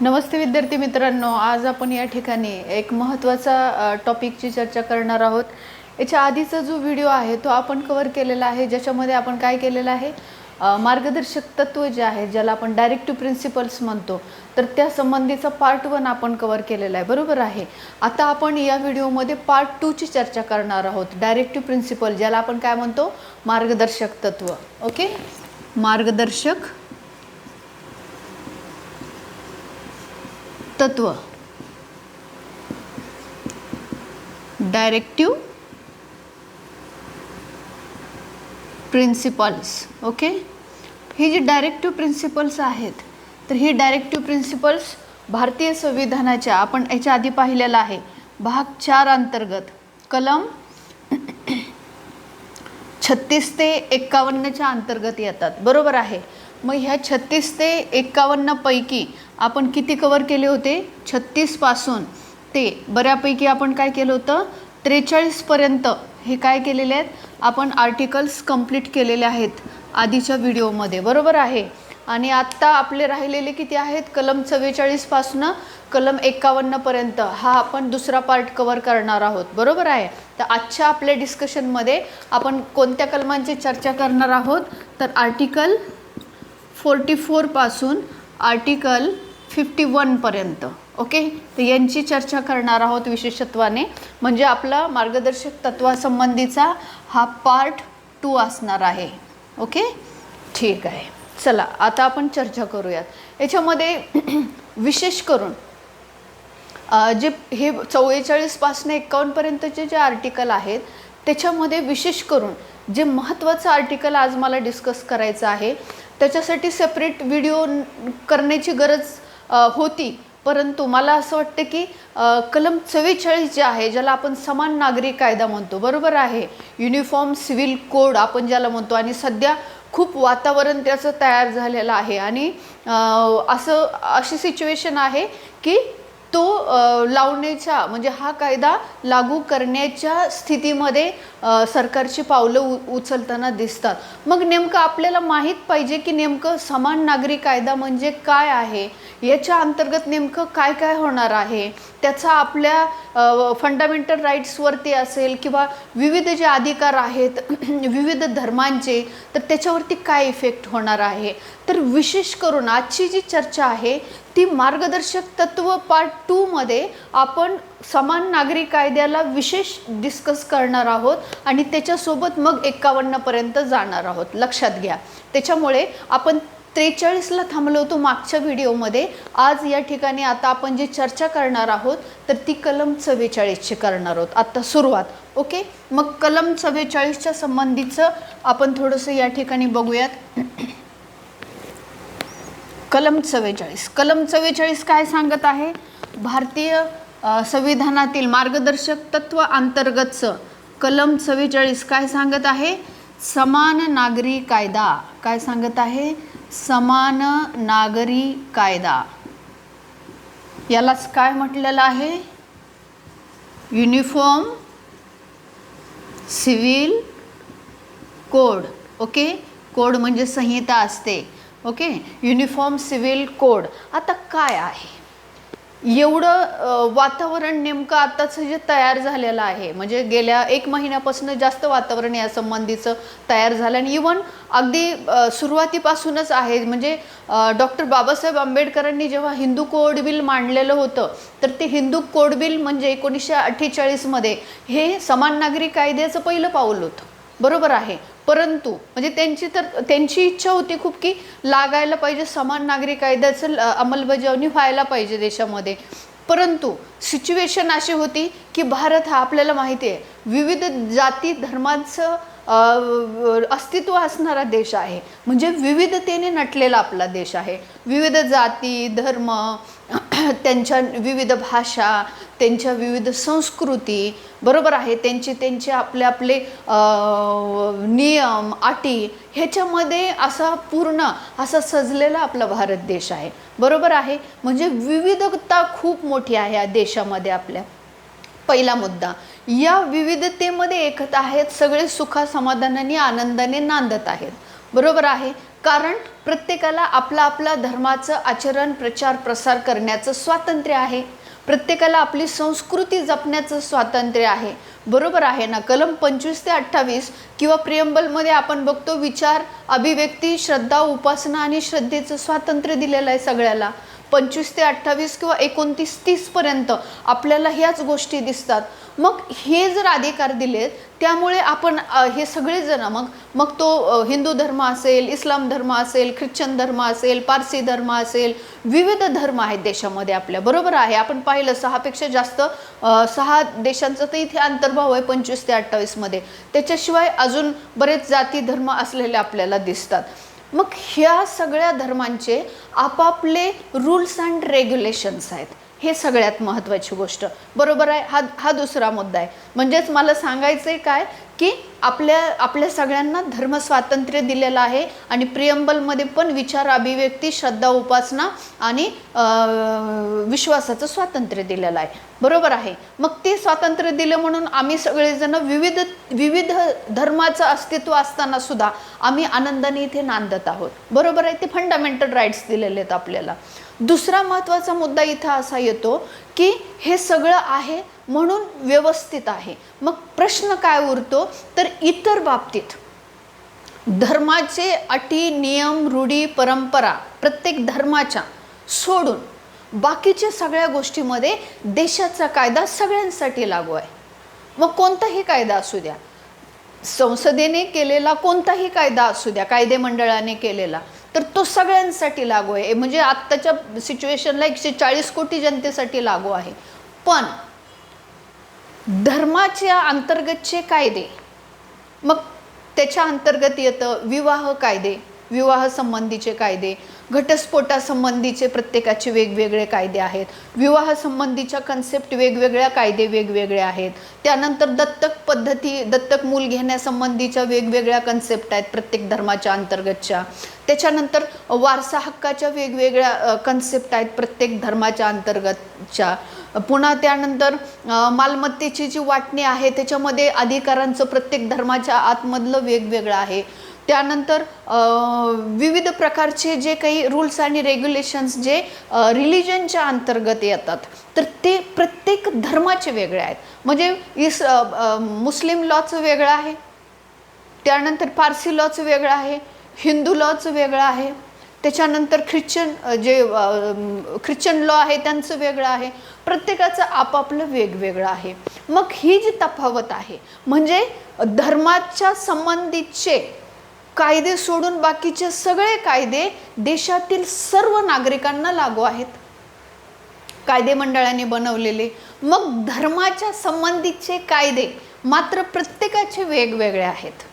नमस्ते विद्यार्थी मित्रांनो, आज आपण या ठिकाणी एक महत्त्वाचा टॉपिकची चर्चा करणार आहोत। याच्या आधीचा जो व्हिडिओ आहे तो आपण कव्हर केलेला आहे, ज्याच्यामध्ये आपण काय केलेलं आहे, मार्गदर्शक तत्व जे आहे ज्याला आपण डायरेक्टिव्ह प्रिन्सिपल्स म्हणतो, तर त्या संबंधीचा पार्ट 1 आपण कव्हर केलेला आहे, बरोबर आहे। आता आपण या व्हिडिओमध्ये पार्ट 2 ची चर्चा करणार आहोत, डायरेक्टिव्ह प्रिन्सिपल ज्याला आपण काय म्हणतो, मार्गदर्शक तत्व। ओके, मार्गदर्शक तत्व, डायरेक्टिव्ह प्रिन्सिपल्स। ओके, ही जी डायरेक्टिव्ह प्रिन्सिपल्स आहेत, तर ही डायरेक्टिव्ह प्रिन्सिपल्स भारतीय संविधानाच्या आपण याच्या आधी पाहिलेला आहे, भाग 4 अंतर्गत कलम 36 ते 51 च्या अंतर्गत येतात, बरोबर आहे। मग ह्या 36 ते 51 पैकी आपण किती कव्हर केले होते, 36 पासून ते बऱ्यापैकी आपण काय केलं होतं, 43 पर्यंत हे काय केलेले आहेत, आपण आर्टिकल्स कंप्लीट केलेले आहेत आधीच्या व्हिडिओमध्ये, बरोबर आहे। आणि आत्ता आपले राहिलेले किती आहेत, कलम 44 पासून कलम 51 पर्यंत हा आपण दुसरा पार्ट कव्हर करणार आहोत, बरोबर आहे। तर आजच्या आपल्या डिस्कशनमध्ये आपण कोणत्या कलमांची चर्चा करणार आहोत, तर आर्टिकल 44 पासून आर्टिकल 51 पर्यंत। ओके, तर यांची चर्चा करणार आहोत विशेषत्वाने, म्हणजे आपला मार्गदर्शक तत्वासंबंधीचा हा पार्ट 2 असणार आहे। ओके, ठीक आहे, चला आता आपण चर्चा करूयात। याच्यामध्ये विशेष करून जे हे 44 पासून 51 पर्यंतचे जे आर्टिकल आहेत, त्याच्यामध्ये विशेष करून जे महत्त्वाचं आर्टिकल आज मला डिस्कस करायचं आहे, त्याच्यासाठी सेपरेट व्हिडिओ करण्याची गरज होती, परंतु मला असं वाटतं की कलम 44 जे आहे, ज्याला आपण समान नागरी कायदा म्हणतो, बरोबर आहे, युनिफॉर्म सिव्हिल कोड आपण ज्याला म्हणतो, आणि सध्या खूप वातावरण त्याचं तयार झालेलं आहे, आणि अशी सिच्युएशन आहे की तो लावण्याच्या म्हणजे हा कायदा लागू करण्याच्या स्थितीमध्ये सरकारची पावलं उचलताना दिसतात। मग नेमकं आपल्याला माहीत पाहिजे की नेमकं समान नागरी कायदा म्हणजे काय आहे, याच्या अंतर्गत नेमकं काय काय होणार आहे, त्याचा आपल्या फंडामेंटल राईट्सवरती असेल किंवा विविध जे अधिकार आहेत विविध धर्मांचे, तर त्याच्यावरती काय इफेक्ट होणार आहे। तर विशेष करून आजची जी चर्चा आहे ती मार्गदर्शक तत्व पार्ट 2 मध्ये आपण समान नागरी कायद्याला विशेष डिस्कस करणार आहोत, आणि त्याच्यासोबत मग 51 पर्यंत जाणार आहोत, लक्षात घ्या। त्याच्यामुळे आपण 43ला थांबलो होतो मागच्या व्हिडिओमध्ये, आज या ठिकाणी आता आपण जी चर्चा करणार आहोत तर ती कलम 44ची करणार आहोत आता सुरुवात। ओके, मग कलम 44च्या संबंधीचं आपण थोडंसं या ठिकाणी बघूयात। कलम 44 काय सांगत आहे, भारतीय संविधानातील मार्गदर्शक तत्व अंतर्गतचं कलम 44 काय सांगत आहे, समान नागरी कायदा, काय सांगत आहे, समान नागरी कायदा, यालाच काय म्हटलेलं आहे, uniform civil code. Okay, code म्हणजे संहिता असते, ओके, युनिफॉर्म सिव्हिल कोड। आता काय आहे, एवढं वातावरण नेमकं आताचं जे तयार झालेलं आहे, म्हणजे गेल्या 1 महिन्यापासून जास्त वातावरण या संबंधीचं तयार झालं, आणि इवन अगदी सुरुवातीपासूनच आहे, म्हणजे डॉक्टर बाबासाहेब आंबेडकरांनी जेव्हा हिंदू कोड बिल मांडलेलं होतं, तर ते हिंदू कोड बिल म्हणजे 1948 मध्ये हे समान नागरी कायद्याचं पहिलं पाऊल होतं, बरोबर आहे। परंतु म्हणजे त्यांची इच्छा होती खूप की लागायला पाहिजे, समान नागरी कायद्याचं अंमलबजावणी व्हायला पाहिजे देशामध्ये, परंतु सिच्युएशन अशी होती की भारत हा आपल्याला माहिती आहे विविध जाती धर्मांचं अस्तित्व असणारा देश आहे, म्हणजे विविधतेने नटलेला आपला देश आहे, विविध जाती धर्म, त्यांच्या विविध भाषा, त्यांच्या विविध संस्कृती, बरोबर आहे, त्यांचे आपले नियम अटी, ह्याच्यामध्ये असा पूर्ण असा सजलेला आपला भारत देश आहे, बरोबर आहे। म्हणजे विविधता खूप मोठी आहे या देशामध्ये आपल्या। पहिला मुद्दा, या विविधतेमध्ये एकता आहेत, सगळे सुखा समाधानाने आनंदाने नांदत आहेत, बरोबर आहे। कारण प्रत्येकाला आपला आपला धर्माचं आचरण प्रचार प्रसार करण्याचं स्वातंत्र्य आहे, प्रत्येकाला आपली संस्कृती जपण्याचं स्वातंत्र्य आहे, बरोबर आहे ना. कलम 25 ते 28 किंवा प्रियम्बलमध्ये आपण बघतो विचार, अभिव्यक्ती, श्रद्धा, उपासना आणि श्रद्धेचं स्वातंत्र्य दिलेलं आहे सगळ्याला. 25 ते 28 किंवा 29-30 पर्यंत आपल्याला ह्याच गोष्टी दिसतात. मग हे जर अधिकार दिलेत त्यामुळे आपण हे सगळेजण मग तो हिंदू धर्म असेल, इस्लाम धर्म असेल, ख्रिश्चन धर्म असेल, पारसी धर्म असेल, विविध धर्म आहेत देशामध्ये आपल्या, बरोबर आहे. आपण पाहिलं 6पेक्षा जास्त 6 देशांचा तर इथे अंतर्भाव आहे 25 ते 28 मध्ये. त्याच्याशिवाय अजून बरेच जाती धर्म असलेले आपल्याला दिसतात. मग ह्या सगळ्या धर्मांचे आपापले रूल्स अँड रेग्युलेशन्स आहेत, हे सगळ्यात महत्त्वाची गोष्ट, बरोबर आहे. हा दुसरा मुद्दा आहे. म्हणजेच मला सांगायचं आहे काय की आपल्या सगळ्यांना धर्म स्वातंत्र्य दिलेलं आहे आणि प्रियम्बलमध्ये पण विचार, अभिव्यक्ती, श्रद्धा, उपासना आणि विश्वासाचं स्वातंत्र्य दिलेलं आहे, बरोबर आहे. मग ते स्वातंत्र्य दिलं म्हणून आम्ही सगळेजण विविध धर्माचं अस्तित्व असताना सुद्धा आम्ही आनंदाने इथे नांदत आहोत, बरोबर आहे. ते फंडामेंटल राईट्स दिलेले आहेत आपल्याला. दुसरा महत्त्वाचा मुद्दा इथं असा येतो की हे सगळं आहे म्हणून व्यवस्थित आहे. मग प्रश्न काय उरतो तर इतर बाबतीत धर्माचे अटी, नियम, रूढी, परंपरा प्रत्येक धर्माच्या सोडून बाकीच्या सगळ्या गोष्टीमध्ये देशाचा कायदा सगळ्यांसाठी लागू आहे. मग कोणताही कायदा असू द्या, संसदेने केलेला कोणताही कायदा असू द्या, कायदे मंडळाने केलेला, तर तो सगळ्यांसाठी लागू आहे. म्हणजे आत्ताच्या सिच्युएशनला 140 कोटी जनतेसाठी लागू आहे. पण धर्माच्या अंतर्गतचे कायदे, मग त्याच्या अंतर्गत येतं विवाह कायदे, विवाह संबंधीचे कायदे, घटस्फोटासंबंधीचे प्रत्येकाचे वेगवेगळे कायदे आहेत, विवाह संबंधीच्या कन्सेप्ट वेगवेगळ्या, कायदे वेगवेगळे आहेत. त्यानंतर दत्तक पद्धती, दत्तक मूल घेण्यासंबंधीच्या वेगवेगळ्या कन्सेप्ट आहेत प्रत्येक धर्माच्या अंतर्गतच्या. त्याच्यानंतर वारसा हक्काच्या वेगवेगळ्या कन्सेप्ट आहेत प्रत्येक धर्माच्या अंतर्गतच्या. पुन्हा त्यानंतर मालमत्तेची जी वाटणी आहे त्याच्यामध्ये अधिकारांचं प्रत्येक धर्माच्या आतमधलं वेगवेगळं आहे. त्यानंतर विविध प्रकारचे जे काही रूल्स आणि रेग्युलेशन्स जे रिलिजनच्या अंतर्गत येतात तर ते प्रत्येक धर्माचे वेगळे आहेत. म्हणजे मुस्लिम लॉचं वेगळं आहे, त्यानंतर पारसी लॉचं वेगळं आहे, हिंदू लॉचं वेगळं आहे, त्याच्यानंतर ख्रिश्चन लॉ आहे त्यांचं वेगळं आहे. प्रत्येकाचं आपापलं वेगवेगळं आहे. मग ही जी तफावत आहे म्हणजे धर्माच्या संबंधीचे कायदे सोडून बाकीचे सगळे कायदे देशातील सर्व नागरिकांना लागू आहेत, कायदे मंडळाने बनवलेले. मग धर्माच्या संबंधीचे कायदे मात्र प्रत्येकाचे वेगवेगळे आहेत.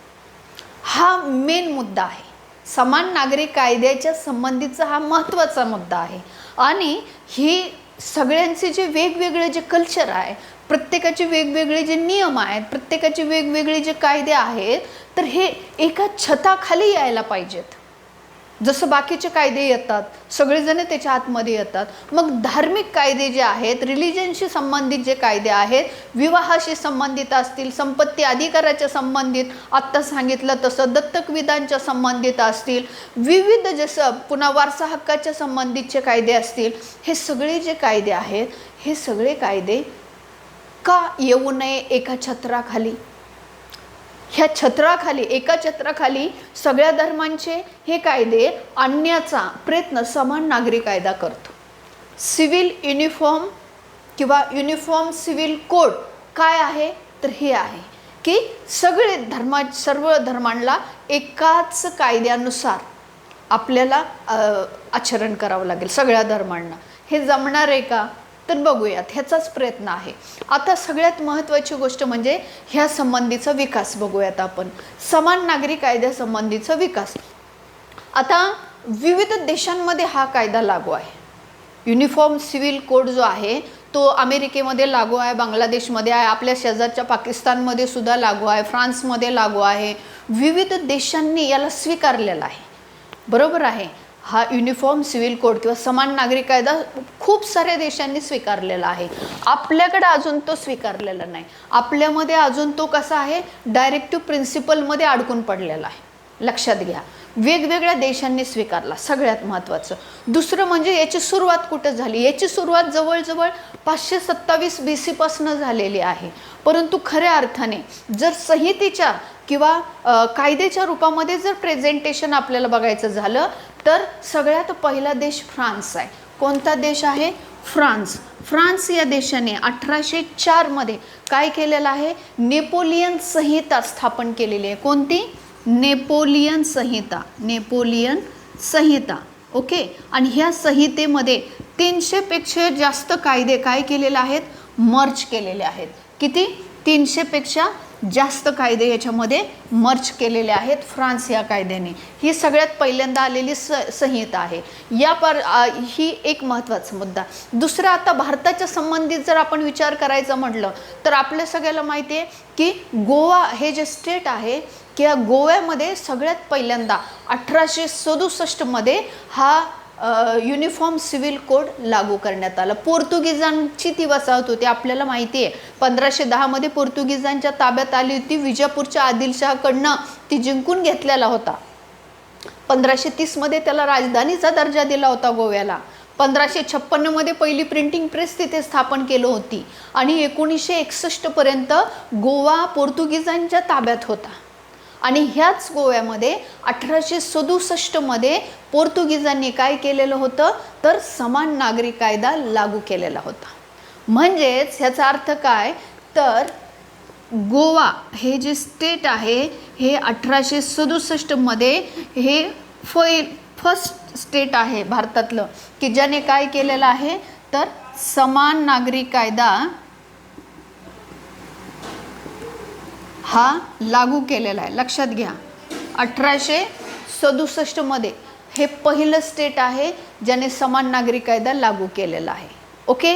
हा मेन मुद्दा आहे. समान नागरिक कायद्याच्या संबंधीचा हा महत्त्वाचा मुद्दा आहे. आणि ही सगळ्यांचे जे वेगवेगळे जे कल्चर आहे, प्रत्येकाचे वेगवेगळे जे नियम आहेत, प्रत्येकाचे वेगवेगळे जे कायदे आहेत, तर हे एका छताखाली यायला पाहिजेत. जसं बाकीचे कायदे येतात सगळेजण त्याच्या आतमध्ये येतात. मग धार्मिक कायदे जे आहेत, रिलिजनशी संबंधित जे कायदे आहेत, विवाहाशी संबंधित असतील, संपत्ती अधिकाराच्या संबंधित आत्ता सांगितलं तसं, दत्तक विधानच्या संबंधित असतील, विविध जसं पुन्हा वारसा हक्काच्या संबंधितचे कायदे असतील, हे सगळे जे कायदे आहेत हे सगळे कायदे का येऊ नये एका छत्राखाली? ह्या छत्राखाली, एका छत्राखाली सगळ्या धर्मांचे हे कायदे आणण्याचा प्रयत्न समान नागरी कायदा करतो. सिव्हिल युनिफॉर्म किंवा युनिफॉर्म सिव्हिल कोड काय आहे तर हे आहे की सर्व धर्मांना एकाच कायद्यानुसार आपल्याला आचरण करावं लागेल सगळ्या धर्मांना. हे जमणार आहे का तर बघूयात, ह्याचाच प्रयत्न आहे. आता सगळ्यात महत्त्वाची गोष्ट म्हणजे ह्या संबंधीचा विकास बघूयात आपण. समान नागरी कायद्यासंबंधीचा विकास. आता विविध देशांमध्ये हा कायदा लागू आहे. युनिफॉर्म सिव्हिल कोड जो आहे तो अमेरिकेमध्ये लागू आहे, बांगलादेशमध्ये आहे, आपल्या शेजारच्या पाकिस्तानमध्ये सुद्धा लागू आहे, फ्रान्समध्ये लागू आहे. विविध देशांनी याला स्वीकारलेला आहे, बरोबर आहे. हा युनिफॉर्म सिव्हिल कोड किंवा समान नागरिक कायदा खूप साऱ्या देशांनी स्वीकारलेला आहे. आपल्याकडे अजून तो स्वीकारलेला नाही. आपल्यामध्ये अजून तो कसा आहे, डायरेक्टिव्ह प्रिन्सिपलमध्ये अडकून पडलेला आहे. लक्षात घ्या. वेगवेगळ्या देशांनी स्वीकारला, सगळ्यात महत्त्वाचं. दुसरं म्हणजे याची सुरुवात कुठं झाली? याची सुरुवात जवळजवळ 527 BC पासून झालेली आहे. परंतु खऱ्या अर्थाने जर संहितेच्या किंवा कायद्याच्या रूपामध्ये जर प्रेझेंटेशन आपल्याला बघायचं झालं तर सगळ्यात पहिला देश फ्रान्स आहे. कोणता देश आहे? फ्रान्स. फ्रान्स या देशाने 1804 मध्ये काय केलेलं आहे? नेपोलियन संहिता स्थापन केलेली आहे. कोणती? नेपोलियन संहिता. नेपोलियन संहिता. ओके. आणि ह्या संहितेमध्ये 300 पेक्षा जास्त कायदे काय केलेले आहेत? मर्ज केलेले आहेत. किती? 300 पेक्षा जास्त कायदे याच्यामध्ये मर्ज केलेले आहेत फ्रान्स या कायद्याने. ही सगळ्यात पहिल्यांदा आलेली संहिता आहे. ही एक महत्त्वाचा मुद्दा. दुसरा, आता भारताच्या संबंधित जर आपण विचार करायचं म्हटलं तर आपल्या सगळ्याला माहिती आहे की गोवा हे जे स्टेट आहे किंवा गोव्यामध्ये सगळ्यात पहिल्यांदा 1867 मध्ये हा युनिफॉर्म सिव्हिल कोड लागू करण्यात आला. पोर्तुगीजांची ती वसाहत होती, आपल्याला माहिती आहे. 1510 मध्ये पोर्तुगीजांच्या ताब्यात आली होती. विजापूरच्या आदिलशहाकडनं ती जिंकून घेतलेला होता. 1530 मध्ये त्याला राजधानीचा दर्जा दिला होता गोव्याला. 1556 मध्ये पहिली प्रिंटिंग प्रेस तिथे स्थापन केली होती आणि 1961 पर्यंत गोवा पोर्तुगीजांच्या ताब्यात होता. आणि ह्याच गोव्यामध्ये 1867 मध्ये पोर्तुगीजांनी काय केलेलं होतं तर समान नागरी कायदा लागू केलेला होता. म्हणजेच ह्याचा अर्थ काय तर गोवा हे जे स्टेट आहे हे 1867 मध्ये हे फर्स्ट स्टेट आहे भारतातलं की ज्याने काय केलेलं आहे तर समान नागरी कायदा हा लागू केलेला आहे. लक्षात घ्या, 1867 मध्ये हे पहिलं स्टेट आहे ज्याने समान नागरी कायदा लागू केलेला आहे. ओके.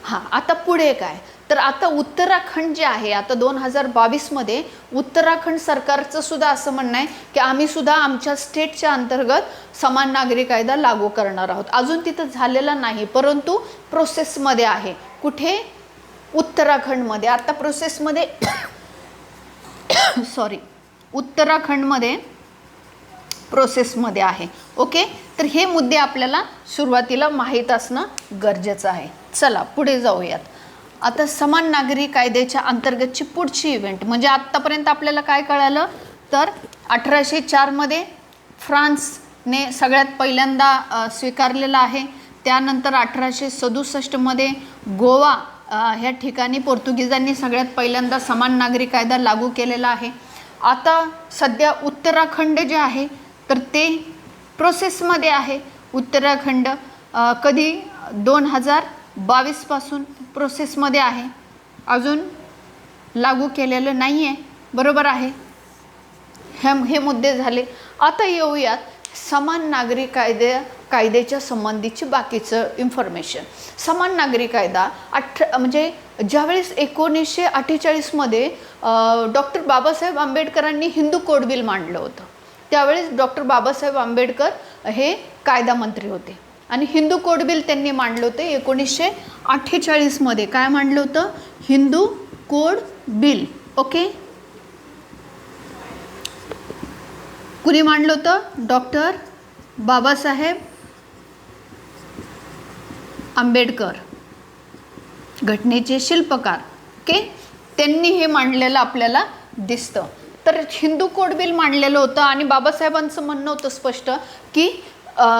हां, आता पुढे काय तर आता उत्तराखंड जे आहे, आता 2022 मध्ये उत्तराखंड सरकारचं सुद्धा असं म्हणणं आहे की आम्ही सुद्धा आमच्या स्टेटच्या अंतर्गत समान नागरी कायदा लागू करणार आहोत. अजून तिथं झालेला नाही परंतु प्रोसेसमध्ये आहे. कुठे? उत्तराखंडमध्ये. आता प्रोसेसमध्ये उत्तराखंडमध्ये प्रोसेसमध्ये आहे. ओके. तर हे मुद्दे आपल्याला सुरुवातीला माहीत असणं गरजेचं आहे. चला पुढे जाऊयात. आता समान नागरी कायद्याच्या अंतर्गतची पुढची इव्हेंट म्हणजे आत्तापर्यंत आपल्याला काय कळालं तर 1804 मध्ये फ्रान्सने सगळ्यात पहिल्यांदा स्वीकारलेला आहे. त्यानंतर 1867 मध्ये गोवा ह्या ठिकाणी पोर्तुगीजांनी सगळ्यात पहिल्यांदा समान नागरी कायदा लागू केलेला आहे. आता सध्या उत्तराखंड जे आहे तर ते प्रोसेसमध्ये आहे. उत्तराखंड कधी 2022 पासून प्रोसेसमध्ये आहे, अजून लागू केलेलं नाही आहे. बरोबर आहे. हे मुद्दे झाले. आता येऊयात समान नागरी कायद्याच्या संबंधीची बाकीचं इन्फॉर्मेशन. समान नागरी कायदा म्हणजे ज्यावेळेस 1948 मध्ये डॉक्टर बाबासाहेब आंबेडकरांनी हिंदू कोड बिल मांडलं होतं त्यावेळेस डॉक्टर बाबासाहेब आंबेडकर हे कायदा मंत्री होते आणि हिंदू कोड बिल त्यांनी मांडलं होतं 1948 मध्ये. काय मांडलं होतं? Hindu code bill. ओके. कुणी मांडलं होतं? डॉक्टर बाबासाहेब आंबेडकर, घटनेचे शिल्पकार. ओके. त्यांनी हे मांडलेलं आपल्याला दिसतं. तर हिंदू कोड बिल मांडलेलं होतं आणि बाबासाहेबांचं म्हणणं होतं स्पष्ट की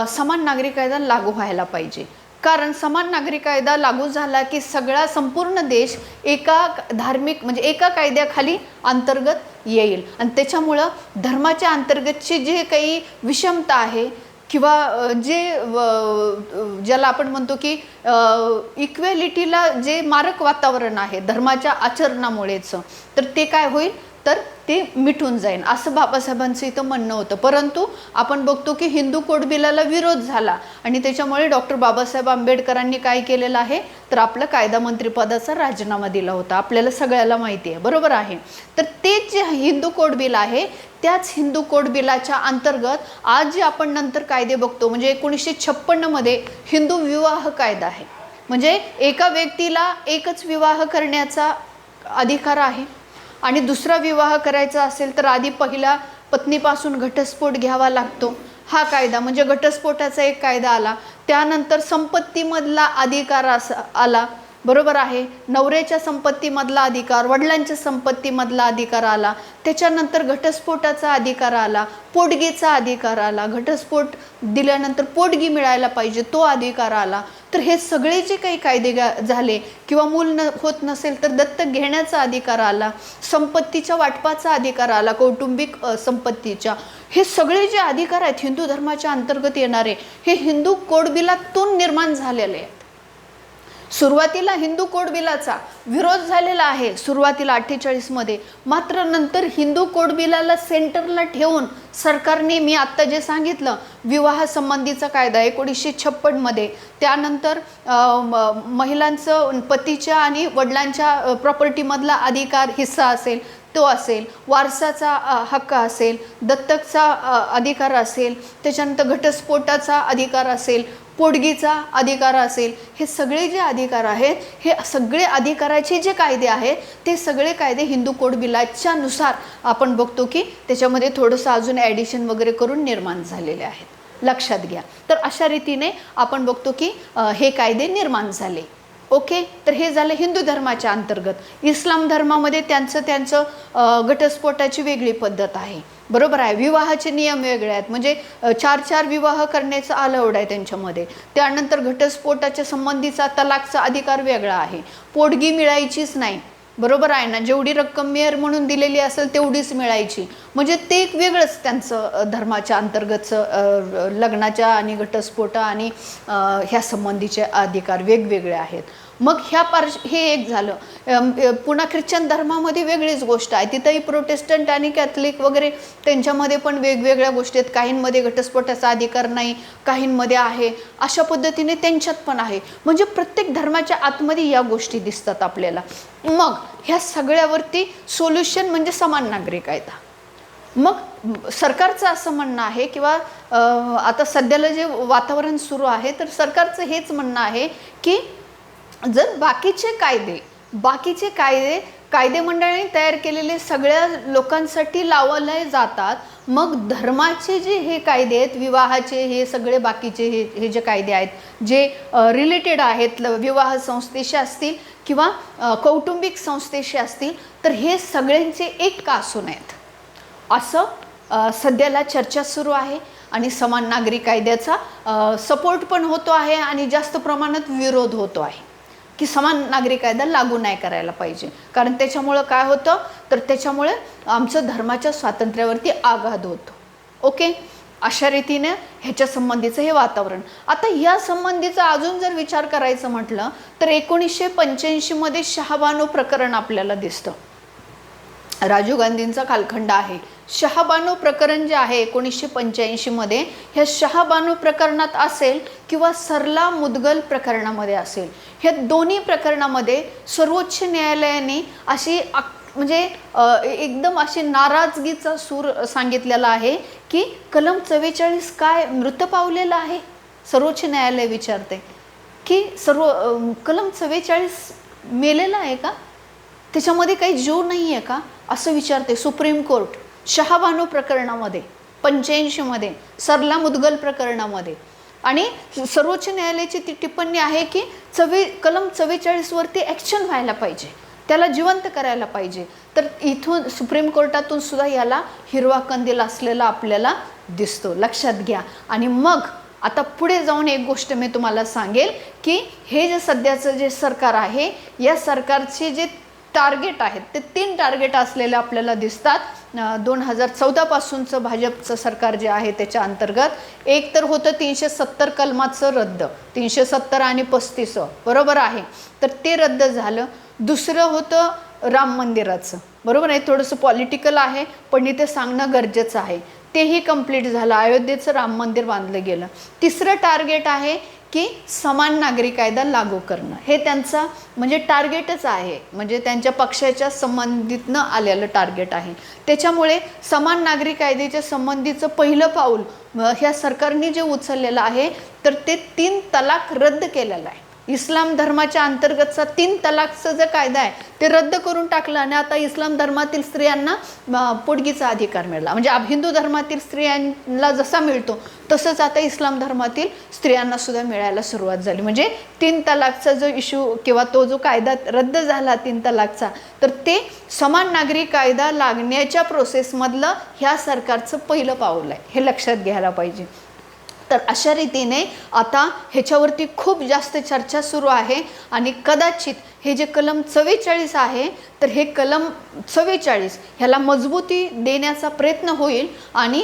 समान नागरी कायदा लागू व्हायला पाहिजे. कारण समान नागरी कायदा लागू झाला की सगळा संपूर्ण देश एका धार्मिक म्हणजे एका कायद्याखाली अंतर्गत येईल आणि त्याच्यामुळं धर्माच्या अंतर्गतची जे काही विषमता आहे किंवा जे ज्याला आपण म्हणतो की इक्वॅलिटीला जे मारक वातावरण आहे धर्माच्या आचरणामुळेच, तर ते काय होईल तर ते मिटून जाईल असं बाबासाहेबांचं इथं म्हणणं होतं. परंतु आपण बघतो की हिंदू कोड बिलाला विरोध झाला आणि त्याच्यामुळे डॉक्टर बाबासाहेब आंबेडकरांनी काय केलेलं आहे तर आपलं कायदा मंत्रिपदाचा राजीनामा दिला होता. आपल्याला सगळ्याला माहिती आहे. बरोबर आहे. तर तेच जे हिंदू कोड बिल आहे त्याच हिंदू कोड बिलाच्या अंतर्गत आज जे आपण नंतर कायदे बघतो म्हणजे 1956 मध्ये हिंदू विवाह कायदा आहे. म्हणजे एका व्यक्तीला एकच विवाह करण्याचा अधिकार आहे आणि दुसरा विवाह करायचा असेल तर आधी पहिला पत्नीपासून घटस्फोट घ्यावा लागतो, हा कायदा म्हणजे घटस्फोटाचा एक कायदा आला. त्यानंतर संपत्तीमधला अधिकार आला, बरोबर आहे. नवऱ्याच्या संपत्तीमधला अधिकार, वडिलांच्या संपत्तीमधला अधिकार आला. त्याच्यानंतर घटस्फोटाचा अधिकार आला, पोटगीचा अधिकार आला, घटस्फोट दिल्यानंतर पोटगी मिळायला पाहिजे तो अधिकार आला. तर हे सगळे जे काही कायदे झाले, किंवा मूल होत नसेल तर दत्तक घेण्याचा अधिकार आला, संपत्तीच्या वाटपाचा अधिकार आला, कौटुंबिक संपत्तीच्या, हे सगळे जे अधिकार आहेत हिंदू धर्माच्या अंतर्गत येणारे, हे हिंदू कोड बिलातून निर्माण झालेले आहेत. सुरुवातीला हिंदू कोड बिलाचा विरोध झालेला आहे सुरुवातीला 48 मध्ये, मात्र नंतर हिंदू कोड बिलाला सेंटरला ठेवून सरकारने, मी आत्ता जे सांगितलं, विवाह संबंधीचा कायदा 1956 मध्ये, त्यानंतर महिलांचं पतीच्या आणि वडिलांच्या प्रॉपर्टीमधला अधिकार, हिस्सा असेल तो असेल, वारसाचा हक्क असेल, दत्तकचा अधिकार असेल, त्याच्यानंतर घटस्फोटाचा अधिकार असेल, पोटगीचा अधिकार असेल, हे सगळे जे अधिकार आहेत, हे सगळे अधिकाराचे जे कायदे आहेत ते सगळे कायदे हिंदू कोड बिलाच्या नुसार आपण बघतो की त्याच्यामध्ये थोडंसं अजून ॲडिशन वगैरे करून निर्माण झालेले आहेत, लक्षात घ्या. तर अशा रीतीने आपण बघतो की हे कायदे निर्माण झाले. ओके, तर हे झालं हिंदू धर्माच्या अंतर्गत. इस्लाम धर्मामध्ये त्यांचं घटस्फोटाची वेगळी पद्धत आहे, बरोबर आहे. विवाहाचे नियम वेगळे आहेत, म्हणजे 4 विवाह करण्याचा अलाउड आहे त्यांच्यामध्ये. त्यानंतर घटस्फोटाच्या संबंधीचा तलाकचा अधिकार वेगळा आहे, पोटगी मिळायचीच नाही, बरोबर आहे ना, जेवढी रक्कम मेहर म्हणून दिलेली असेल तेवढीच मिळायची, म्हणजे ते एक वेगळंच त्यांचं धर्माच्या अंतर्गतचं लग्नाच्या आणि घटस्फोट आणि ह्या संबंधीचे अधिकार वेगवेगळे आहेत. मग हे एक झालं. पुन्हा ख्रिश्चन धर्मामध्ये वेगळीच गोष्ट आहे, तिथंही प्रोटेस्टंट आणि कॅथलिक वगैरे त्यांच्यामध्ये पण वेगवेगळ्या गोष्टी आहेत. काहींमध्ये घटस्फोटाचा अधिकार नाही, काहींमध्ये आहे, अशा पद्धतीने त्यांच्यात पण आहे. म्हणजे प्रत्येक धर्माच्या आतमध्ये या गोष्टी दिसतात आपल्याला. मग ह्या सगळ्यावरती सोल्युशन म्हणजे समान नागरी कायदा. मग सरकारचं असं म्हणणं आहे, किंवा आता सध्याला जे वातावरण सुरू आहे, तर सरकारचं हेच म्हणणं आहे की जर बाकीचे कायदे मंडळाने तयार केलेले सगळ्या लोकांसाठी लावले जातात, मग धर्माचे जे हे कायदे आहेत, विवाहाचे, हे सगळे बाकीचे हे जे कायदे आहेत जे रिलेटेड आहेत विवाह संस्थेशी असतील किंवा कौटुंबिक संस्थेशी असतील, तर हे सगळ्यांचे एक का असू नयेत, असं सध्याला चर्चा सुरू आहे. आणि समान नागरी कायद्याचा सपोर्ट पण होतो आहे आणि जास्त प्रमाणात विरोध होतो आहे की समान नागरी कायदा लागू नाही करायला पाहिजे, कारण त्याच्यामुळं काय होतं, तर त्याच्यामुळे आमचं धर्माच्या स्वातंत्र्यावरती आघात होतो. ओके, अशा रीतीने ह्याच्या संबंधीचं हे वातावरण. आता या संबंधीचा अजून जर विचार करायचं म्हटलं तर 1985 मध्ये शहाबानो प्रकरण आपल्याला दिसतं. राजीव गांधींचा कालखंड आहे. शहाबानो प्रकरण जे आहे 1985 मध्ये, ह्या शहाबानो प्रकरणात असेल किंवा सरला मुदगल प्रकरणामध्ये असेल, ह्या दोन्ही प्रकरणामध्ये सर्वोच्च न्यायालयाने अशी म्हणजे एकदम अशी नाराजगीचा सूर सांगितलेला आहे की कलम 44 काय मृत पावलेला आहे. सर्वोच्च न्यायालय विचारते की कलम 44 मेलेला आहे का, त्याच्यामध्ये काही जीव नाही आहे का, असं विचारते सुप्रीम कोर्ट शहाबानो प्रकरणामध्ये 85 मध्ये, सरला मुदगल प्रकरणामध्ये. आणि सर्वोच्च न्यायालयाची ती टिप्पणी आहे की कलम 44 वरती ॲक्शन व्हायला पाहिजे, त्याला जिवंत करायला पाहिजे. तर इथून सुप्रीम कोर्टातून सुद्धा याला हिरवा कंदील असलेला आपल्याला दिसतो, लक्षात घ्या. आणि मग आता पुढे जाऊन एक गोष्ट मी तुम्हाला सांगेल की हे जे सध्याचं जे सरकार आहे, या सरकारचे जे टार्गेट आहेत ते 3 टार्गेट असलेले आपल्याला दिसतात. 2014 पासूनचं भाजपचं सरकार जे आहे त्याच्या अंतर्गत एक तर होतं 370 कलमाचं रद्द, 370 आणि 35, बरोबर आहे, तर ते रद्द झालं. दुसरं होतं राम मंदिराचं, बरोबर आहे, थोडंसं पॉलिटिकल आहे पण इथे सांगणं गरजेचं आहे, तेही कंप्लीट झालं, अयोध्येचं राम मंदिर बांधलं गेलं. तिसरं टार्गेट आहे की समान नागरी कायदा लागू करणं, हे त्यांचं म्हणजे टार्गेटच आहे, म्हणजे त्यांच्या पक्षाच्या संबंधितनं आलेलं टार्गेट आहे. त्याच्यामुळे समान नागरी कायद्याच्या संबंधीचं पहिलं पाऊल ह्या सरकारने जे उचललेलं आहे तर ते 3 तलाक रद्द केलेलं आहे. इस्लाम धर्माच्या अंतर्गतचा 3 तलाकचा जो कायदा आहे ते रद्द करून टाकला आणि आता इस्लाम धर्मातील स्त्रियांना पोटगीचा अधिकार मिळाला. म्हणजे हिंदू धर्मातील स्त्रियांना जसा मिळतो तसंच आता इस्लाम धर्मातील स्त्रियांना सुद्धा मिळायला सुरुवात झाली. म्हणजे 3 तलाकचा जो इश्यू किंवा तो जो कायदा रद्द झाला 3 तलाकचा, तर ते समान नागरी कायदा लागण्याच्या प्रोसेसमधलं ह्या सरकारचं पहिलं पाऊल आहे, हे लक्षात घ्यायला पाहिजे. तर अशा रीतीने आता ह्याच्यावरती खूप जास्त चर्चा सुरू आहे आणि कदाचित हे जे कलम 44 आहे तर हे कलम 44 ह्याला मजबूती देण्याचा प्रयत्न होईल आणि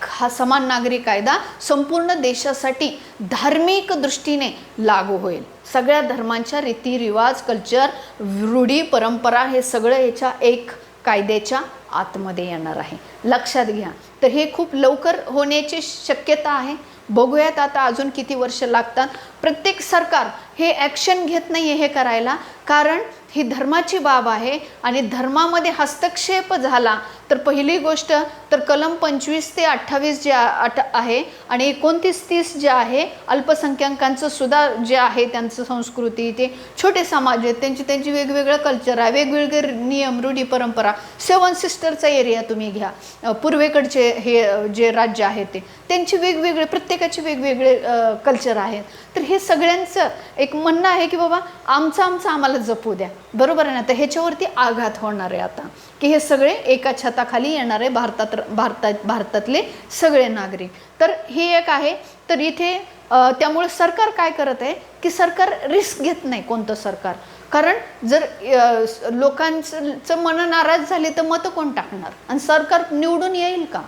हा समान नागरी कायदा संपूर्ण देशासाठी धार्मिक दृष्टीने लागू होईल. सगळ्या धर्मांच्या रीतिरिवाज, कल्चर, रूढी, परंपरा हे सगळं याच्या एक कायद्याच्या आतमध्ये येणार आहे, लक्षात घ्या. तर हे खूप लवकर होण्याची शक्यता आहे. बघूयात आता अजून किती वर्ष लागतात. प्रत्येक सरकार हे ॲक्शन घेत नाही आहे हे करायला, कारण ही धर्माची बाब आहे आणि धर्मामध्ये हस्तक्षेप झाला तर पहिली गोष्ट तर कलम 25 ते 28 जे आहे आणि 29-30 जे आहे अल्पसंख्याकांचं सुद्धा जे आहे त्यांचं संस्कृती, ते छोटे समाज आहेत त्यांची वेगवेगळं कल्चर आहे, वेगवेगळे नियम, रूढी, परंपरा. 7 सिस्टरचा एरिया तुम्ही घ्या, पूर्वेकडचे हे जे राज्य आहे ते त्यांची वेगवेगळे, प्रत्येकाचे वेगवेगळे कल्चर आहेत. तर हे सगळ्यांचं एक म्हणणं आहे की बाबा आमचं आम्हाला जपू द्या, बरोबर आहे ना. तर ह्याच्यावरती आघात होणार आहे आता की हे सगळे एका छताखाली येणार आहे, भारतातले सगळे नागरिक. तर हे एक आहे. तर इथे त्यामुळे सरकार काय करत आहे की सरकार रिस्क घेत नाही कोणतं सरकार, कारण जर लोकांचं मन नाराज झाले तर मतं कोण टाकणार आणि सरकार निवडून येईल का,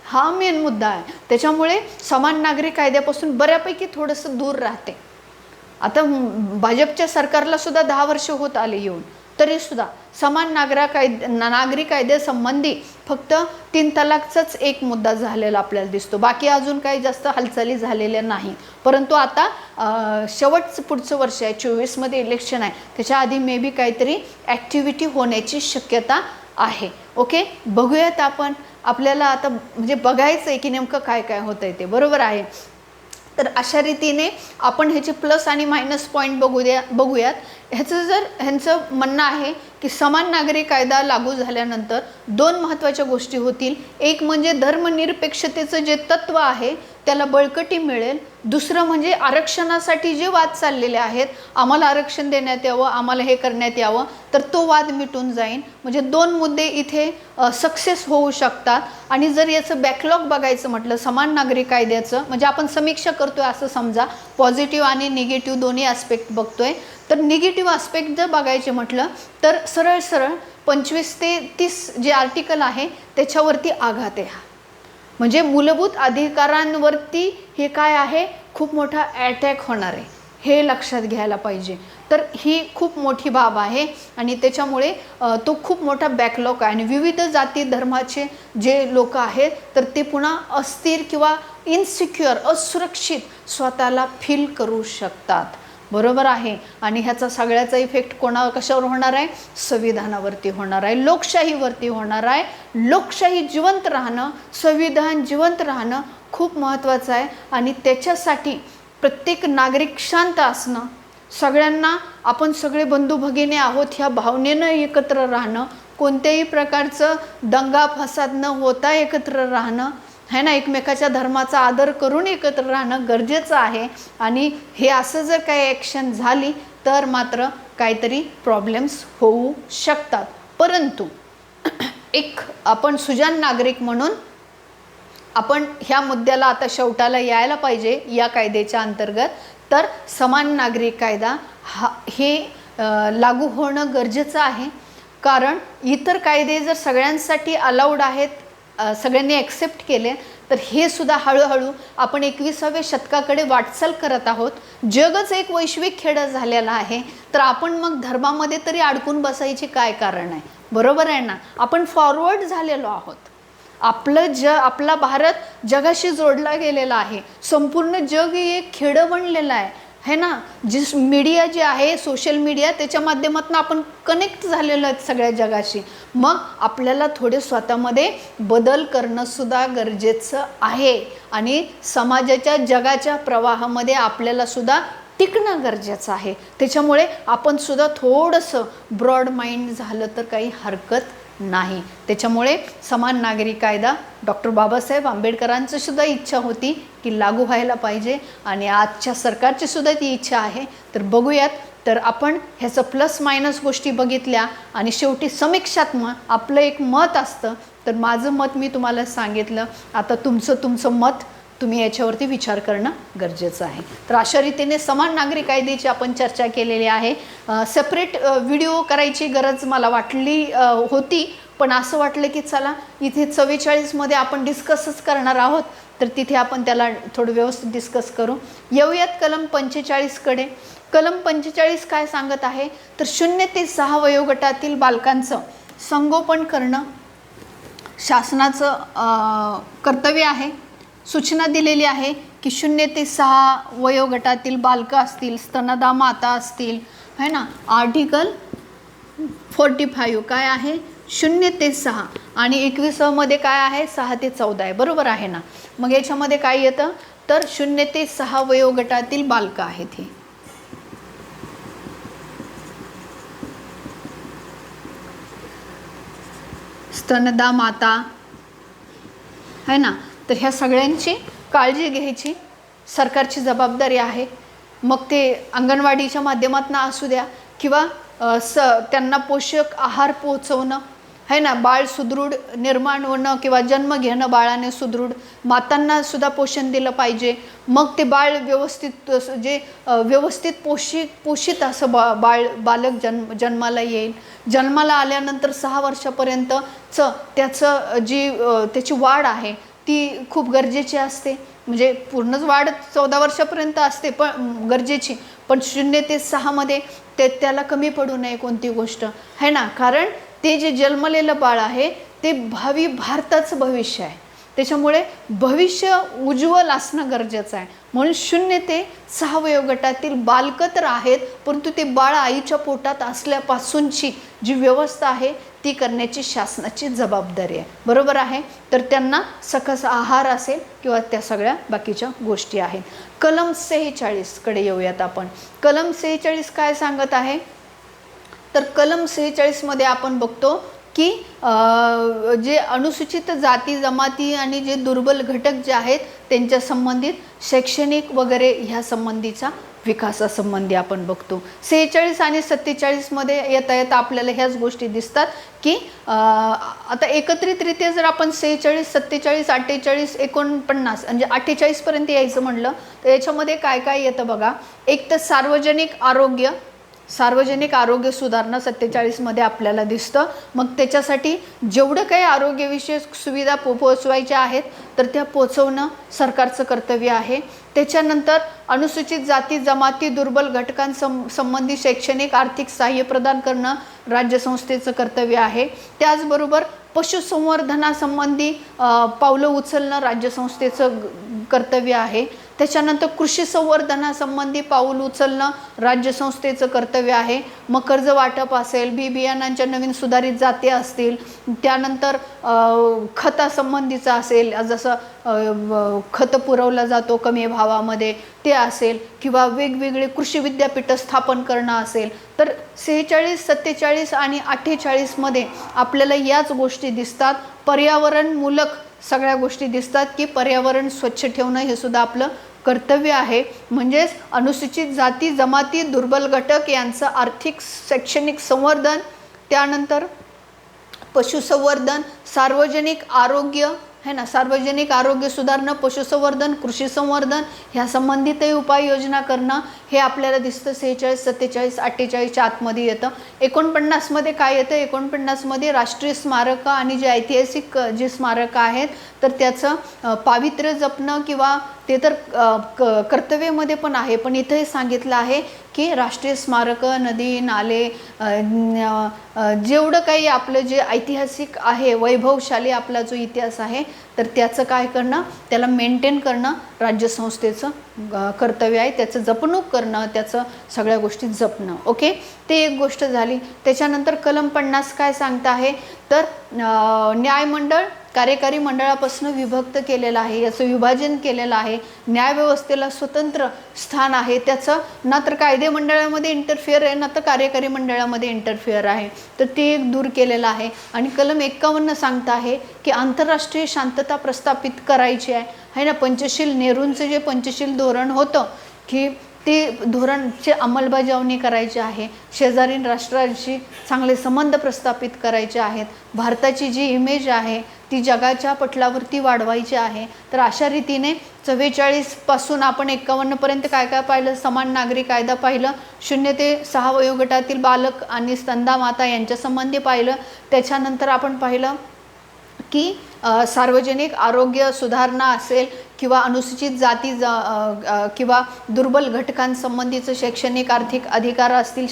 हा मेन मुद्दा आहे. त्याच्यामुळे समान नागरी कायद्यापासून बऱ्यापैकी थोडंसं दूर राहते. आता भाजपच्या सरकारला सुद्धा 10 वर्ष होत आले येऊन, तरीसुद्धा समान नागरी कायद्यासंबंधी फक्त 3 तलाकचाच एक मुद्दा झालेला आपल्याला दिसतो, बाकी अजून काही जास्त हालचाली झालेल्या नाही. परंतु आता शेवटचं पुढचं वर्ष आहे, 24मध्ये इलेक्शन आहे, त्याच्या आधी मे बी काहीतरी ॲक्टिव्हिटी होण्याची शक्यता आहे. ओके, बघूयात आपण. आपल्याला आता म्हणजे बघायचं आहे की नेमकं काय काय होतं आहे ते, बरोबर आहे. तर अशा रीतीने आपण ह्याचे प्लस आणि मायनस पॉईंट बघूयात. ह्यांचं म्हणणं आहे की समान नागरी कायदा लागू झाल्यानंतर 2 महत्त्वाच्या गोष्टी होतील. एक म्हणजे धर्मनिरपेक्षतेचं जे तत्त्व आहे त्याला बळकटी मिळेल. दुसरं म्हणजे आरक्षणासाठी जे वाद चाललेले आहेत, आम्हाला आरक्षण देण्यात यावं, आम्हाला हे करण्यात यावं, तर तो वाद मिटून जाईल. म्हणजे 2 मुद्दे इथे सक्सेस होऊ शकतात. आणि जर याचं बॅकलॉग बघायचं म्हटलं समान नागरी कायद्याचं, म्हणजे आपण समीक्षा करतोय असं समजा, पॉझिटिव्ह आणि निगेटिव्ह दोन्ही ॲस्पेक्ट बघतोय. तर निगेटिव्ह ॲस्पेक्ट जर बघायचे म्हटलं तर सरळ 25 ते 30 जे आर्टिकल आहे त्याच्यावरती आघात आहे. म्हणजे मूलभूत अधिकारांवरती हे काय आहे, खूप मोठा अटॅक होणार आहे, हे लक्षात घ्यायला पाहिजे. तर ही खूप मोठी बाब आहे आणि त्याच्यामुळे तो खूप मोठा बॅकलॉग आहे. आणि विविध जाती धर्माचे जे लोक आहेत तर ते पुन्हा अस्थिर किंवा इनसिक्युअर, असुरक्षित स्वतःला फील करू शकतात, बरोबर आहे. आणि ह्याचा सगळ्याचा इफेक्ट कशावर होणार आहे, संविधानावरती होणार आहे, लोकशाहीवरती होणार आहे. लोकशाही जिवंत राहणं, संविधान जिवंत राहणं खूप महत्त्वाचं आहे. आणि त्याच्यासाठी प्रत्येक नागरिक शांत असणं, सगळ्यांना आपण सगळे बंधू भगिनी आहोत ह्या भावनेनं एकत्र राहणं, कोणत्याही प्रकारचं दंगा फसाद न होता एकत्र राहणं है ना, एकमेकाच्या धर्माचा आदर करून एकत्र राहणं गरजेचं आहे. आणि हे असं जर काही ॲक्शन झाली तर मात्र काहीतरी प्रॉब्लेम्स होऊ शकतात. परंतु एक आपण सुजाण नागरिक म्हणून आपण ह्या मुद्द्याला आता शेवटाला यायला पाहिजे या कायद्याच्या अंतर्गत. तर समान नागरी कायदा हे लागू होणं गरजेचं आहे, कारण इतर कायदे जर सगळ्यांसाठी अलाउड आहेत, सगळ्यांनी ॲक्सेप्ट केले, तर हे सुद्धा हळूहळू आपण 21व्या शतकाकडे वाटचाल करत आहोत. जगच एक वैश्विक खेळ झालेला आहे, तर आपण मग धर्मामध्ये तरी अडकून बसायचे काय कारण आहे, बरोबर आहे ना. आपण फॉरवर्ड झालेलो आहोत. आपला भारत जगाशी जोडला गेलेला आहे. संपूर्ण जग एक खेडं बनलेलं आहे ना. जी मीडिया जी आहे, सोशल मीडिया, त्याच्या माध्यमातून आपण कनेक्ट झालेलो आहेत सगळ्या जगाशी. मग आपल्याला थोडे स्वतःमध्ये बदल करणं सुद्धा गरजेचं आहे आणि समाजाच्या जगाच्या प्रवाहामध्ये आपल्याला सुद्धा टिकणं गरजेचं आहे. त्याच्यामुळे आपण सुद्धा थोडंसं ब्रॉड माइंड झालं तर काही हरकत नाही. त्याच्यामुळे समान नागरी कायदा डॉक्टर बाबासाहेब आंबेडकरांचं सुद्धा इच्छा होती की लागू व्हायला पाहिजे आणि आजच्या सरकारची सुद्धा ती इच्छा आहे. तर बघूयात. तर आपण ह्याचं प्लस मायनस गोष्टी बघितल्या आणि शेवटी समीक्षात्मक आपलं एक मत असतं. तर माझं मत मी तुम्हाला सांगितलं. आता तुमचं मत तुम्ही याच्यावरती विचार करणं गरजेचं आहे. तर अशा रीतीने समान नागरी कायद्याची आपण चर्चा केलेली आहे. सेपरेट व्हिडिओ करायची गरज मला वाटली होती, पण असं वाटलं की चला इथे 44मध्ये आपण डिस्कसच करणार आहोत, तर तिथे आपण त्याला थोडं व्यवस्थित डिस्कस करू. येऊयात कलम 45कडे. कलम 45 काय सांगत आहे, तर 0 ते 6 वयोगटातील बालकांचं संगोपन करणं शासनाचं कर्तव्य आहे. सूचना दिलेली आहे की 0 ते 6 वयोगटातील बालकं असतील, स्तनदा माता असतील, है ना. आर्टिकल 45 काय आहे, 0 ते 6 आणि 21मध्ये काय आहे, 6 ते 14 आहे. बरोबर आहे ना. मग याच्यामध्ये काय येतं, तर 0 ते 6 वयोगटातील बालकं आहेत हे. स्तनदा माता है ना. तर ह्या सगळ्यांची काळजी घ्यायची सरकारची जबाबदारी आहे. मग ते अंगणवाडीच्या माध्यमातून असू द्या किंवा त्यांना पोषक आहार पोहोचवणं है ना, बाळ सुदृढ निर्माण होणं किंवा जन्म घेणं बाळाने सुदृढ, मातांना सुद्धा पोषण दिलं पाहिजे. मग ते बाळ व्यवस्थित व्यवस्थित पोषित असं बालक जन्माला येईल. जन्माला आल्यानंतर 6 वर्षापर्यंतचं त्याची वाढ आहे ती खूप गरजेची असते. म्हणजे पूर्णच वाढ 14 वर्षापर्यंत असते पण गरजेची, पण 0 ते 6मध्ये त्याला कमी पडू नये कोणती गोष्ट है ना. कारण ते जे जन्मलेलं बाळ आहे ते भावी भारताचं भविष्य आहे. त्याच्यामुळे भविष्य उज्ज्वल असणं गरजेचं आहे. म्हणून 0 ते 6 वयोगटातील बालकं तर आहेत, परंतु ते बाळ आईच्या पोटात असल्यापासूनची जी व्यवस्था आहे ती करण्याची शासनाची जबाबदारी आहे. बरोबर आहे. तर त्यांना सकस आहार असेल किंवा त्या सगळ्या बाकीच्या गोष्टी आहेत. कलम 46कडे येऊयात आपण. कलम 46 काय सांगत आहे, तर कलम 46मध्ये आपण बघतो की जे अनुसूचित जाती जमाती आणि जे दुर्बल घटक जे आहेत त्यांच्या संबंधित शैक्षणिक वगैरे ह्या संबंधीचा विकासासंबंधी आपण बघतो. 46 आणि 47मध्ये येता येता आपल्याला ह्याच गोष्टी दिसतात की आता एकत्रितरित्या जर आपण 46, 47, 48, 49 म्हणजे 48पर्यंत यायचं म्हणलं तर याच्यामध्ये काय काय येतं बघा. एक तर सार्वजनिक आरोग्य सुधारणा 47मध्ये आपल्याला दिसतं. मग त्याच्यासाठी जेवढं काही आरोग्यविषयक सुविधा पोहोचवायच्या आहेत तर त्या पोहोचवणं सरकारचं कर्तव्य आहे. त्याच्यानंतर अनुसूचित जाती जमाती दुर्बल घटकांसंबंधी शैक्षणिक आर्थिक सहाय्य प्रदान करणं राज्यसंस्थेचं कर्तव्य आहे. त्याचबरोबर पशुसंवर्धनासंबंधी पावलं उचलणं राज्यसंस्थेचं कर्तव्य आहे. त्याच्यानंतर कृषी संवर्धनासंबंधी पाऊल उचलणं राज्यसंस्थेचं कर्तव्य आहे. मग कर्ज वाटप असेल, बियाणांच्या नवीन सुधारित जाती असतील, त्यानंतर खतासंबंधीचं असेल, जसं खत पुरवला जातो कमी भावामध्ये ते असेल, किंवा वेगवेगळे कृषी विद्यापीठ स्थापन करणं असेल. तर 46, 47 आणि 48मध्ये आपल्याला याच गोष्टी दिसतात. पर्यावरणमूलक सगळ्या गोष्टी दिसतात की पर्यावरण स्वच्छ ठेवणं हे सुद्धा आपलं कर्तव्य आहे. म्हणजेच अनुसूचित जाती जमाती दुर्बल घटक यांचं आर्थिक शैक्षणिक संवर्धन, त्यानंतर पशुसंवर्धन, सार्वजनिक आरोग्य है ना, सार्वजनिक आरोग्य सुधारणं, पशुसंवर्धन, कृषी संवर्धन ह्या संबंधितही उपाययोजना करणं हे आपल्याला दिसतं. 46, 47, 48च्या आतमध्ये येतं. 49मध्ये काय येतं, 49मध्ये राष्ट्रीय स्मारकं आणि जे ऐतिहासिक जे स्मारकं आहेत तर त्याचं पावित्र्य जपणं किंवा ते तर कर्तव्यामध्ये पण आहे, पण इथंही सांगितलं आहे की राष्ट्रीय स्मारकं, नदी नाले, जेवढं काही आपलं जे ऐतिहासिक आहे वैभवशाली आपला जो इतिहास आहे तर त्याचं काय करणं, त्याला मेंटेन करणं राज्यसंस्थेचं कर्तव्य आहे. त्याचं जपणूक करणं, त्याचं सगळ्या गोष्टी जपणं. ओके, ते एक गोष्ट झाली. त्याच्यानंतर कलम 50 काय सांगत आहे, तर न्यायमंडळ कार्यकारी मंडळापासून विभक्त केलेलं आहे, याचं विभाजन केलेलं आहे. न्यायव्यवस्थेला स्वतंत्र स्थान आहे, त्याचं ना तर कायदे मंडळामध्ये इंटरफिअर आहे, ना तर कार्यकारी मंडळामध्ये इंटरफिअर आहे. तर ते एक दूर केलेलं आहे. आणि कलम 51 सांगत आहे की आंतरराष्ट्रीय शांतता प्रस्थापित करायची आहे ना. पंचशील नेहरूंचं जे पंचशील धोरण होतं की ते धोरणची अंमलबजावणी करायची आहे. शेजारील राष्ट्रांशी चांगले संबंध प्रस्थापित करायचे आहेत. भारताची जी इमेज आहे ती जगाच्या पटलावरती वाढवायची आहे. तर अशा रीतीने 44 पासून आपण 51 पर्यंत काय काय पाहिलं? समान नागरी कायदा पाहिलं, 0 ते 6 वयोगटातील बालक आणि स्तनदा माता यांच्या संबंधी पाहिलं. त्याच्यानंतर आपण पाहिलं की सार्वजनिक आरोग्य सुधारणा असेल किंवा अनुसूचित जाती किंवा दुर्बल घटकांसंबंधीचं शैक्षणिक आर्थिक अधिकार असतील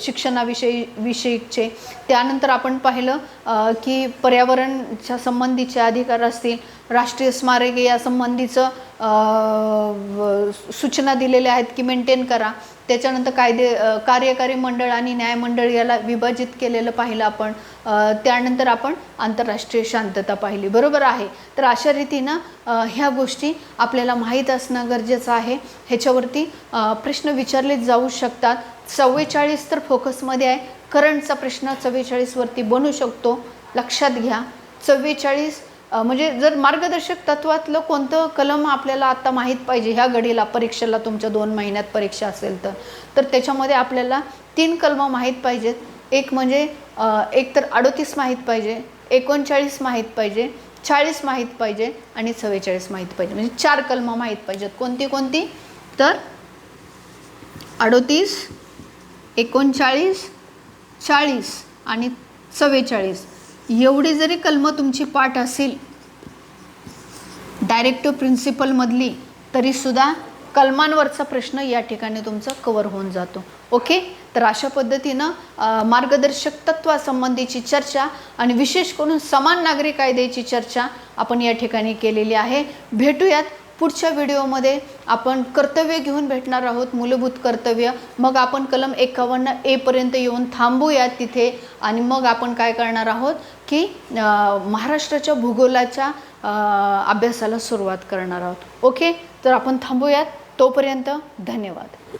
शिक्षणाविषयीचे. त्यानंतर आपण पाहिलं की पर्यावरणच्या संबंधीचे अधिकार असतील, राष्ट्रीय स्मारके या संबंधीचं सूचना दिलेल्या आहेत की मेंटेन करा. त्याच्यानंतर कार्यकारी मंडळ आणि न्यायमंडळ याला विभाजित केलेलं पाहिलं आपण. त्यानंतर आपण आंतरराष्ट्रीय शांतता पाहिली. बरोबर आहे. तर अशा रीतीनं ह्या गोष्टी आपल्याला माहीत असणं गरजेचं आहे. ह्याच्यावरती प्रश्न विचारले जाऊ शकतात. 44 तर फोकसमध्ये आहे. करंटचा प्रश्न 44 वरती बनू शकतो, लक्षात घ्या. 44 म्हणजे जर मार्गदर्शक तत्वातलं कोणतं कलम आपल्याला आता माहीत पाहिजे ह्या घडीला परीक्षेला, तुमच्या 2 महिन्यात परीक्षा असेल तर त्याच्यामध्ये आपल्याला 3 कलम माहीत पाहिजेत. एक म्हणजे एक तर 38 माहीत पाहिजे, 39 माहीत पाहिजे, 40 माहीत पाहिजे आणि 44 माहीत पाहिजे. म्हणजे 4 कलम माहीत पाहिजेत. कोणती कोणती? तर 38, 39, 40 आणि 44 एवढी जरी कलमं तुमची पाठ असेल डायरेक्टिव्ह प्रिन्सिपलमधली, तरीसुद्धा कलमांवरचा प्रश्न या ठिकाणी तुमचा कवर होऊन जातो. ओके. तर अशा पद्धतीनं मार्गदर्शक तत्वासंबंधीची चर्चा आणि विशेष करून समान नागरी कायद्याची चर्चा आपण या ठिकाणी केलेली आहे. भेटूयात पुढच्या व्हिडिओमध्ये. आपण कर्तव्य घेऊन भेटणार आहोत, मूलभूत कर्तव्य. मग आपण कलम 51A पर्यंत येऊन थांबूयात तिथे आणि मग आपण काय करणार आहोत की महाराष्ट्राच्या भूगोलाच्या अभ्यासाला सुरुवात करणार आहोत. ओके. तर आपण थांबूयात. तोपर्यंत धन्यवाद.